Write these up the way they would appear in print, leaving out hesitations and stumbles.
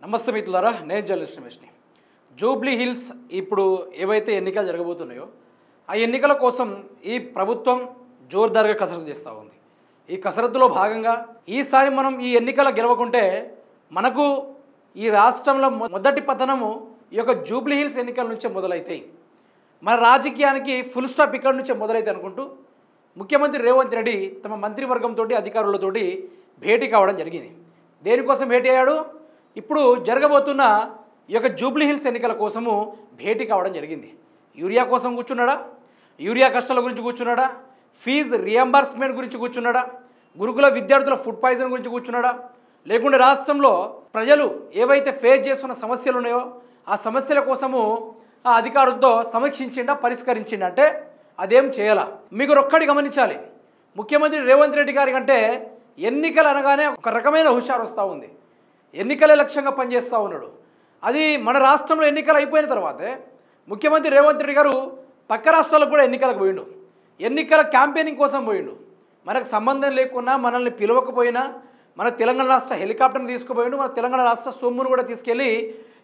నమస్తే మిత్రులారా, నేను జర్నలిస్ట్ రమేష్ని. జూబ్లీ హిల్స్ ఇప్పుడు ఏవైతే ఎన్నికలు జరగబోతున్నాయో ఆ ఎన్నికల కోసం ఈ ప్రభుత్వం జోరుదారుగా కసరత్తు చేస్తూ ఉంది. ఈ కసరత్తులో భాగంగా ఈసారి మనం ఈ ఎన్నికల గెలవకుంటే మనకు ఈ రాష్ట్రంలో మొదటి పతనము ఈ యొక్క జూబ్లీ హిల్స్ ఎన్నికల నుంచే మొదలవుతాయి. మన రాజకీయానికి ఫుల్ స్టాప్ ఇక్కడ నుంచే మొదలైతే అనుకుంటూ ముఖ్యమంత్రి రేవంత్ రెడ్డి తమ మంత్రివర్గంతో అధికారులతోటి భేటీ కావడం జరిగింది. దేనికోసం భేటీ అయ్యాడు? ఇప్పుడు జరగబోతున్న ఈ యొక్క జూబ్లీ హిల్స్ ఎన్నికల కోసము భేటీ కావడం జరిగింది. యూరియా కోసం కూర్చున్నాడా? యూరియా కష్టాల గురించి కూర్చున్నాడా? ఫీజు రియంబర్స్మెంట్ గురించి కూర్చున్నాడా? గురుకుల విద్యార్థుల ఫుడ్ పాయిజన్ గురించి కూర్చున్నాడా? లేకుంటే రాష్ట్రంలో ప్రజలు ఏవైతే ఫేస్ చేస్తున్న సమస్యలు ఉన్నాయో ఆ సమస్యల కోసము ఆ అధికారులతో సమీక్షించిండా, పరిష్కరించిండా అంటే అదేం చేయాలా? మీకు ఒక్కటి గమనించాలి, ముఖ్యమంత్రి రేవంత్ రెడ్డి గారి కంటే ఎన్నికలు అనగానే ఒక రకమైన హుషారు వస్తూ ఉంది. ఎన్నికలే లక్ష్యంగా పనిచేస్తూ ఉన్నాడు. అది మన రాష్ట్రంలో ఎన్నికలు అయిపోయిన తర్వాతే ముఖ్యమంత్రి రేవంత్ రెడ్డి గారు పక్క రాష్ట్రాలకు కూడా ఎన్నికలకు పోయిండు. ఎన్నికల క్యాంపెయినింగ్ కోసం పోయిండు. మనకు సంబంధం లేకున్నా, మనల్ని పిలవకపోయినా మన తెలంగాణ రాష్ట్ర హెలికాప్టర్ని తీసుకుపోయిండు. మన తెలంగాణ రాష్ట్ర సొమ్మును కూడా తీసుకెళ్ళి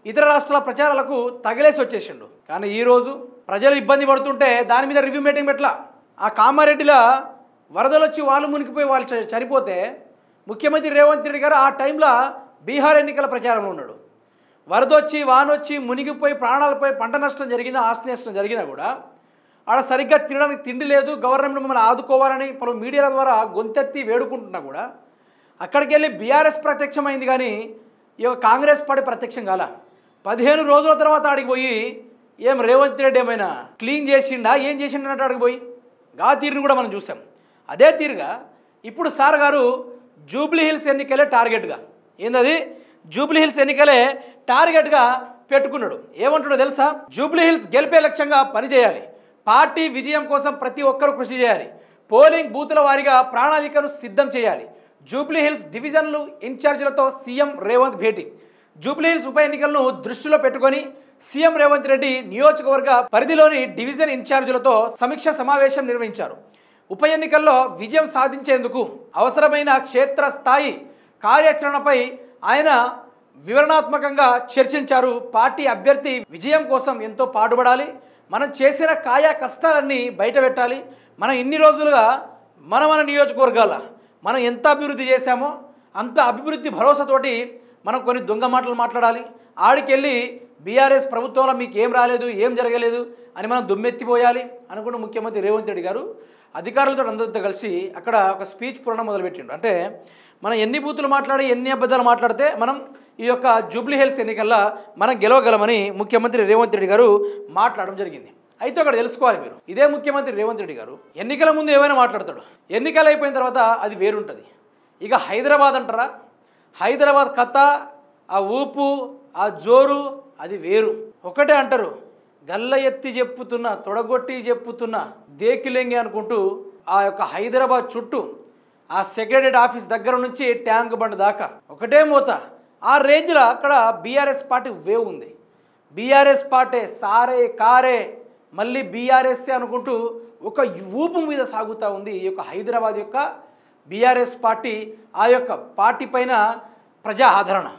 ఇతర రాష్ట్రాల ప్రచారాలకు తగిలేసి వచ్చేసిండు. కానీ ఈరోజు ప్రజలు ఇబ్బంది పడుతుంటే దాని మీద రివ్యూ మీటింగ్ పెట్టలా. ఆ కామారెడ్డిలో వరదలు వచ్చి వాళ్ళు మునిగిపోయి వాళ్ళు చనిపోతే ముఖ్యమంత్రి రేవంత్ రెడ్డి గారు ఆ టైంలో బీహార్ ఎన్నికల ప్రచారంలో ఉన్నాడు. వరదొచ్చి వానొచ్చి మునిగిపోయి ప్రాణాలపై పంట నష్టం జరిగినా, ఆస్తి నష్టం జరిగినా కూడా ఆడ సరిగ్గా తినడానికి తిండి లేదు, గవర్నమెంట్ మమ్మల్ని ఆదుకోవాలని పలు మీడియాల ద్వారా గొంతెత్తి వేడుకుంటున్నా కూడా అక్కడికి వెళ్ళి బీఆర్ఎస్ ప్రత్యక్షమైంది కానీ ఈ యొక్క కాంగ్రెస్ పార్టీ ప్రత్యక్షం కాల. 15 రోజుల తర్వాత ఆడికి పోయి ఏం రేవంత్ రెడ్డి ఏమైనా క్లీన్ చేసిండా, ఏం చేసిండన్నట్టు ఆడికి పోయి గా తీరుని కూడా మనం చూసాం. అదే తీరుగా ఇప్పుడు సార్ గారు జూబ్లీ హిల్స్ ఎన్నికలే టార్గెట్గా, ఏందది జూబ్లీ హిల్స్ ఎన్నికలే టార్గెట్గా పెట్టుకున్నాడు. ఏమంటాడో తెలుసా? జూబ్లీ హిల్స్ గెలిపే లక్ష్యంగా పనిచేయాలి, పార్టీ విజయం కోసం ప్రతి ఒక్కరూ కృషి చేయాలి, పోలింగ్ బూతుల వారీగా ప్రణాళికను సిద్ధం చేయాలి, జూబ్లీ హిల్స్ డివిజన్లు ఇన్ఛార్జీలతో సీఎం రేవంత్ భేటీ. జూబ్లీ హిల్స్ ఉప ఎన్నికలను దృష్టిలో పెట్టుకొని సీఎం రేవంత్ రెడ్డి నియోజకవర్గ పరిధిలోని డివిజన్ ఇన్ఛార్జీలతో సమీక్ష సమావేశం నిర్వహించారు. ఉప ఎన్నికల్లో విజయం సాధించేందుకు అవసరమైన క్షేత్రస్థాయి కార్యాచరణపై ఆయన వివరణాత్మకంగా చర్చించారు. పార్టీ అభ్యర్థి విజయం కోసం ఎంతో పాటుపడాలి, మనం చేసిన కాయా కష్టాలన్నీ బయట పెట్టాలి, మనం ఇన్ని రోజులుగా మన నియోజకవర్గాల మనం ఎంత అభివృద్ధి చేశామో అంత అభివృద్ధి భరోసాతోటి మనం కొన్ని దొంగ మాటలు మాట్లాడాలి, ఆడికెళ్ళి బీఆర్ఎస్ ప్రభుత్వంలో మీకు ఏం రాలేదు, ఏం జరగలేదు అని మనం దుమ్మెత్తిపోయాలి అనుకుంటూ ముఖ్యమంత్రి రేవంత్ రెడ్డి గారు అధికారులతో అందరితో కలిసి అక్కడ ఒక స్పీచ్ పురాణం మొదలుపెట్టిండు. అంటే మనం ఎన్ని బూతులు మాట్లాడి ఎన్ని అబద్ధాలు మాట్లాడితే మనం ఈ యొక్క జూబ్లీ హిల్స్ ఎన్నికల్లో మనం గెలవగలమని ముఖ్యమంత్రి రేవంత్ రెడ్డి గారు మాట్లాడడం జరిగింది. అయితే అక్కడ తెలుసుకోవాలి మీరు, ఇదే ముఖ్యమంత్రి రేవంత్ రెడ్డి గారు ఎన్నికల ముందు ఏమైనా మాట్లాడతాడు, ఎన్నికలు అయిపోయిన తర్వాత అది వేరుంటుంది. ఇక హైదరాబాద్ అంటారా, హైదరాబాద్ కథ, ఆ ఊపు, ఆ జోరు అది వేరు. ఒకటే అంటారు, గల్ల ఎత్తి చెప్పుతున్నా, తొడగొట్టి చెప్పుతున్నా, దేకిలెంగి అనుకుంటూ ఆ యొక్క హైదరాబాద్ చుట్టూ ఆ సెక్రటరేట్ ఆఫీస్ దగ్గర నుంచి ట్యాంక్ బండ్ దాకా ఒకటే మోత. ఆ రేంజ్లో అక్కడ బీఆర్ఎస్ పార్టీ వేవ్ ఉంది. బీఆర్ఎస్ పార్టీ సారే కారే మళ్ళీ బీఆర్ఎస్ఏ అనుకుంటూ ఒక ఊపు మీద సాగుతూ ఉంది ఈ యొక్క హైదరాబాద్ యొక్క బీఆర్ఎస్ పార్టీ. ఆ యొక్క పార్టీ పైన ప్రజా ఆదరణ.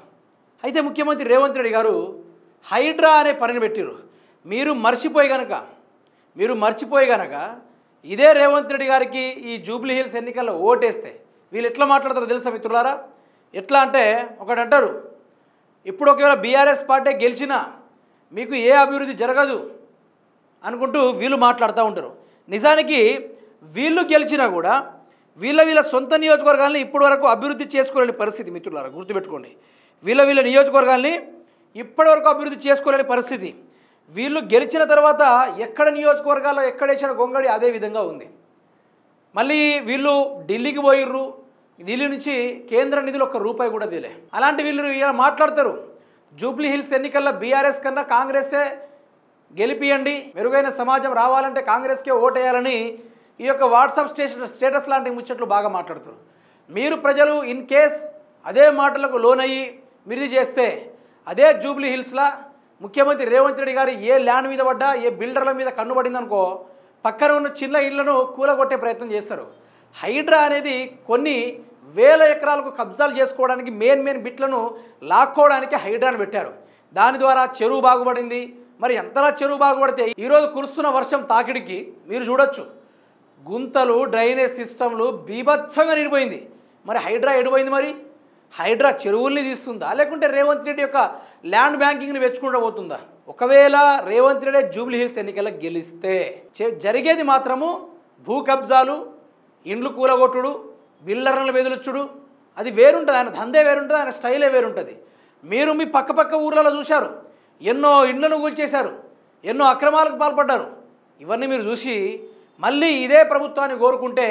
అయితే ముఖ్యమంత్రి రేవంత్ రెడ్డి గారు హైడ్రా అనే పనిని పెట్టిరు. మీరు మర్చిపోయి గనక ఇదే రేవంత్ రెడ్డి గారికి ఈ జూబ్లీ హిల్స్ ఎన్నికల్లో ఓటేస్తే వీళ్ళు ఎట్లా మాట్లాడతారో తెలుసా మిత్రులారా? ఎట్లా అంటే ఒకటి అంటారు, ఇప్పుడు ఒకవేళ బీఆర్ఎస్ పార్టీ గెలిచినా మీకు ఏ అభివృద్ధి జరగదు అనుకుంటూ వీళ్ళు మాట్లాడుతూ ఉంటారు. నిజానికి వీళ్ళు గెలిచినా కూడా వీళ్ళ సొంత నియోజకవర్గాల్ని ఇప్పటి వరకు అభివృద్ధి చేసుకోలేని పరిస్థితి మిత్రులారా, గుర్తుపెట్టుకోండి. వీళ్ళ నియోజకవర్గాల్ని ఇప్పటివరకు అభివృద్ధి చేసుకోలేని పరిస్థితి. వీళ్ళు గెలిచిన తర్వాత ఎక్కడ నియోజకవర్గాల్లో ఎక్కడేసిన గొంగడి అదే విధంగా ఉంది. మళ్ళీ వీళ్ళు ఢిల్లీకి పోయిర్రు, ఢిల్లీ నుంచి కేంద్ర నిధులు ₹1 కూడా తీలే. అలాంటి వీళ్ళు ఇలా మాట్లాడతారు, జూబ్లీ హిల్స్ ఎన్నికల్లో బీఆర్ఎస్ కన్నా కాంగ్రెస్సే గెలిపియండి, మెరుగైన సమాజం రావాలంటే కాంగ్రెస్కే ఓటేయాలని ఈ యొక్క వాట్సాప్ స్టేటస్ లాంటి ముచ్చట్లు బాగా మాట్లాడుతారు. మీరు ప్రజలు ఇన్ కేస్ అదే మాటలకు లోనయ్యి మీరు చేస్తే అదే జూబ్లీ హిల్స్లా ముఖ్యమంత్రి రేవంత్ రెడ్డి గారు ఏ ల్యాండ్ మీద పడ్డా, ఏ బిల్డర్ల మీద కన్నుబడిందనుకో పక్కన ఉన్న చిన్న ఇళ్లను కూలగొట్టే ప్రయత్నం చేస్తారు. హైడ్రా అనేది కొన్ని వేల ఎకరాలకు కబ్జాలు చేసుకోవడానికి మెయిన్ బిట్లను లాక్కోవడానికి హైడ్రాను పెట్టారు. దాని ద్వారా చెరువు బాగుపడింది. మరి ఎంతలా చెరువు బాగుపడితే ఈరోజు కురుస్తున్న వర్షం తాకిడికి మీరు చూడొచ్చు, గుంతలు, డ్రైనేజ్ సిస్టంలు బీభత్సంగా నిండిపోయింది. మరి హైడ్రా ఎడిపోయింది? మరి హైడ్రా చెరువుల్ని తీస్తుందా, లేకుంటే రేవంత్ రెడ్డి యొక్క ల్యాండ్ బ్యాంకింగ్ని వెచ్చుకుంటూ పోతుందా? ఒకవేళ రేవంత్ రెడ్డి జూబ్లీ హిల్స్ ఎన్నికల్లో గెలిస్తే జరిగేది మాత్రము భూ కబ్జాలు, ఇండ్లు కూలగొట్టుడు, బిల్డర్లను బెదిరించుడు. అది వేరుంటుంది, ఆయన దందే వేరుంటుంది, ఆయన స్టైలే వేరుంటుంది. మీరు మీ పక్క ఊర్లలో చూశారు, ఎన్నో ఇండ్లను కూల్చేశారు, ఎన్నో అక్రమాలకు పాల్పడ్డారు. ఇవన్నీ మీరు చూసి మళ్ళీ ఇదే ప్రభుత్వాన్ని కోరుకుంటే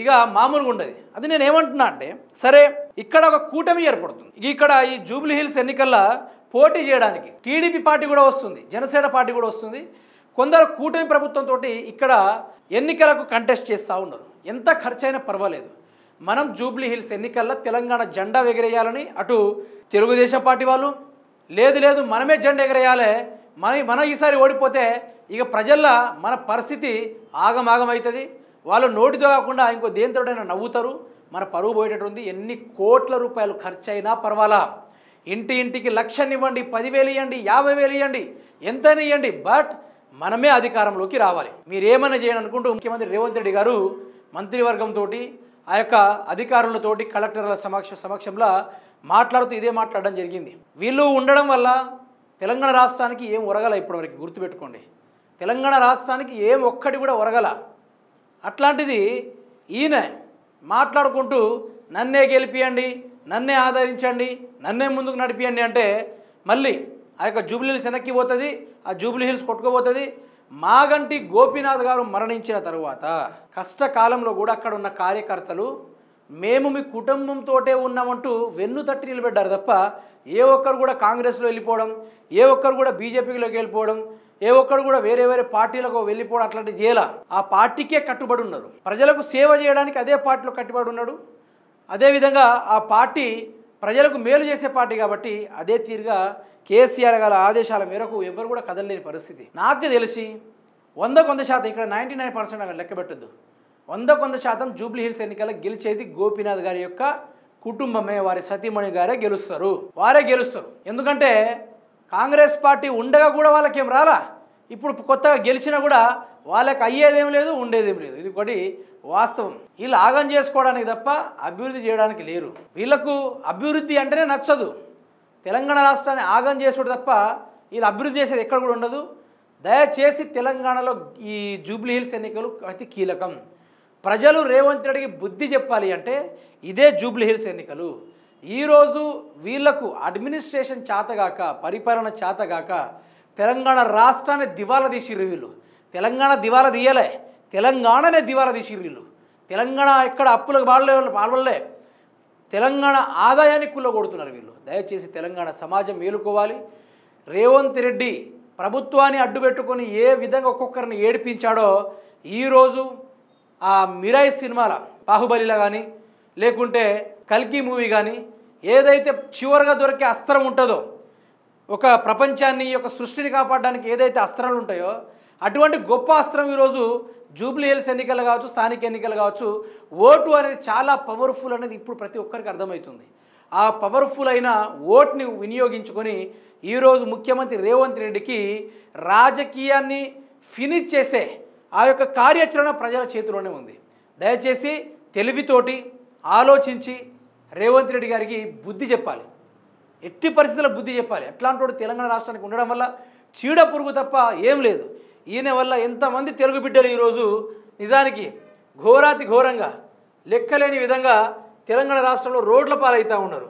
ఇక మామూలుగా ఉండదు. అది నేను ఏమంటున్నా అంటే, సరే ఇక్కడ ఒక కూటమి ఏర్పడుతుంది. ఇక్కడ ఈ జూబ్లీ హిల్స్ ఎన్నికల్లో పోటీ చేయడానికి టీడీపీ పార్టీ కూడా వస్తుంది, జనసేన పార్టీ కూడా వస్తుంది. కొందరు కూటమి ప్రభుత్వంతో ఇక్కడ ఎన్నికలకు కంటెస్ట్ చేస్తూ ఉన్నారు. ఎంత ఖర్చైనా పర్వాలేదు, మనం జూబ్లీ హిల్స్ ఎన్నికల్లో తెలంగాణ జెండా ఎగరేయాలని అటు తెలుగుదేశం పార్టీ వాళ్ళు, లేదు మనమే జెండా ఎగరేయాలి, మన ఈసారి ఓడిపోతే ఇక ప్రజల్లో మన పరిస్థితి ఆగమాగమవుతుంది, వాళ్ళు నోటితో కాకుండా ఇంకో దేనితోటైనా నవ్వుతారు, మన పరువు పోయేటట్టుంది. ఎన్ని కోట్ల రూపాయలు ఖర్చు అయినా పర్వాలా, ఇంటికి 1,00,000 ఇవ్వండి, 10,000 ఇవ్వండి, 50,000 ఇవ్వండి, ఎంతైనా ఇవ్వండి, బట్ మనమే అధికారంలోకి రావాలి. మీరేమైనా చేయండి అనుకుంటూ ముఖ్యమంత్రి రేవంత్ రెడ్డి గారు మంత్రివర్గంతో ఆ యొక్క అధికారులతోటి కలెక్టర్ల సమక్షంలో మాట్లాడుతూ ఇదే మాట్లాడడం జరిగింది. వీళ్ళు ఉండడం వల్ల తెలంగాణ రాష్ట్రానికి ఏం ఒరగల, ఇప్పటివరకు గుర్తుపెట్టుకోండి, తెలంగాణ రాష్ట్రానికి ఏం ఒక్కటి కూడా ఒరగల. అట్లాంటిది ఈయన మాట్లాడుకుంటూ నన్నే గెలిపియండి, నన్నే ఆదరించండి, నన్నే ముందుకు నడిపియండి అంటే మళ్ళీ ఆ యొక్క జూబ్లీ హిల్స్ వెనక్కి పోతుంది, ఆ జూబ్లీ హిల్స్ కొట్టుకుపోతుంది. మాగంటి గోపీనాథ్ గారు మరణించిన తరువాత కష్టకాలంలో కూడా అక్కడ ఉన్న కార్యకర్తలు మేము మీ కుటుంబంతోటే ఉన్నామంటూ వెన్ను తట్టి నిలబెడ్డారు తప్ప ఏ ఒక్కరు కూడా కాంగ్రెస్లో వెళ్ళిపోవడం, ఏ ఒక్కరు కూడా బీజేపీలోకి వెళ్ళిపోవడం, ఏ ఒక్కరు కూడా వేరే పార్టీలకు వెళ్ళిపోవడం అట్లాంటివి చేయాల. ఆ పార్టీకే కట్టుబడి ఉన్నారు, ప్రజలకు సేవ చేయడానికి అదే పార్టీలో కట్టుబడి ఉన్నాడు. అదేవిధంగా ఆ పార్టీ ప్రజలకు మేలు చేసే పార్టీ కాబట్టి అదే తీరుగా కేసీఆర్ గారి ఆదేశాల మేరకు ఎవరు కూడా కదలలేని పరిస్థితి. నాకు తెలిసి 100% ఇక్కడ 99% లెక్క పెట్టద్దు, 100% జూబ్లీ హిల్స్ ఎన్నికల్లో గెలిచేది గోపీనాథ్ గారి యొక్క కుటుంబమే, వారి సతీమణి గారే గెలుస్తారు, వారే గెలుస్తారు. ఎందుకంటే కాంగ్రెస్ పార్టీ ఉండగా కూడా వాళ్ళకేం రాలా, ఇప్పుడు కొత్తగా గెలిచినా కూడా వాళ్ళకి అయ్యేదేం లేదు, ఉండేదేం లేదు. ఇది ఒకటి వాస్తవం. వీళ్ళు ఆగం చేసుకోవడానికి తప్ప అభివృద్ధి చేయడానికి లేరు. వీళ్ళకు అభివృద్ధి అంటేనే నచ్చదు, తెలంగాణ రాష్ట్రాన్ని ఆగం చేసుడు తప్ప వీళ్ళు అభివృద్ధి చేసేది ఎక్కడ కూడా ఉండదు. దయచేసి తెలంగాణలో ఈ జూబ్లీ హిల్స్ ఎన్నికలు అతి కీలకం. ప్రజలు రేవంత్ రెడ్డికి బుద్ధి చెప్పాలి అంటే ఇదే జూబ్లీ హిల్స్ ఎన్నికలు. ఈరోజు వీళ్లకు అడ్మినిస్ట్రేషన్ చేతగాక, పరిపాలన చేతగాక తెలంగాణ రాష్ట్రాన్ని దివాలా తీసిర్రు వీళ్ళు. తెలంగాణ దివాలా తీయలే, తెలంగాణనే దివాలా తీసిర్రు వీళ్ళు. తెలంగాణ ఎక్కడ అప్పులకు పాల్పడలే, తెలంగాణ ఆదాయాన్ని కుల్లగొడుతున్నారు వీళ్ళు. దయచేసి తెలంగాణ సమాజం మేలుకోవాలి. రేవంత్ రెడ్డి ప్రభుత్వాన్ని అడ్డుపెట్టుకొని ఏ విధంగా ఒక్కొక్కరిని ఏడిపించాడో ఈరోజు ఆ మిరాయి సినిమాల బాహుబలిలో కానీ లేకుంటే కల్కి మూవీ కానీ ఏదైతే చివరిగా దొరికే అస్త్రం ఉంటుందో, ఒక ప్రపంచాన్ని, ఒక సృష్టిని కాపాడడానికి ఏదైతే అస్త్రాలు ఉంటాయో అటువంటి గొప్ప అస్త్రం ఈరోజు జూబ్లీ హిల్స్ ఎన్నికలు కావచ్చు, స్థానిక ఎన్నికలు కావచ్చు, ఓటు అనేది చాలా పవర్ఫుల్ అనేది ఇప్పుడు ప్రతి ఒక్కరికి అర్థమవుతుంది. ఆ పవర్ఫుల్ అయిన ఓట్ని వినియోగించుకొని ఈరోజు ముఖ్యమంత్రి రేవంత్ రెడ్డికి రాజకీయాన్ని ఫినిష్ చేసే ఆ యొక్క కార్యాచరణ ప్రజల చేతిలోనే ఉంది. దయచేసి తెలివితోటి ఆలోచించి రేవంత్ రెడ్డి గారికి బుద్ధి చెప్పాలి, ఎట్టి పరిస్థితుల్లో బుద్ధి చెప్పాలి. ఎట్లాంటి వాడు తెలంగాణ రాష్ట్రానికి ఉండడం వల్ల చీడ పురుగు తప్ప ఏం లేదు. ఈయన వల్ల ఎంతమంది తెలుగు బిడ్డలు ఈరోజు నిజానికి ఘోరాతి ఘోరంగా లెక్కలేని విధంగా తెలంగాణ రాష్ట్రంలో రోడ్ల పాలవుతూ ఉన్నారు.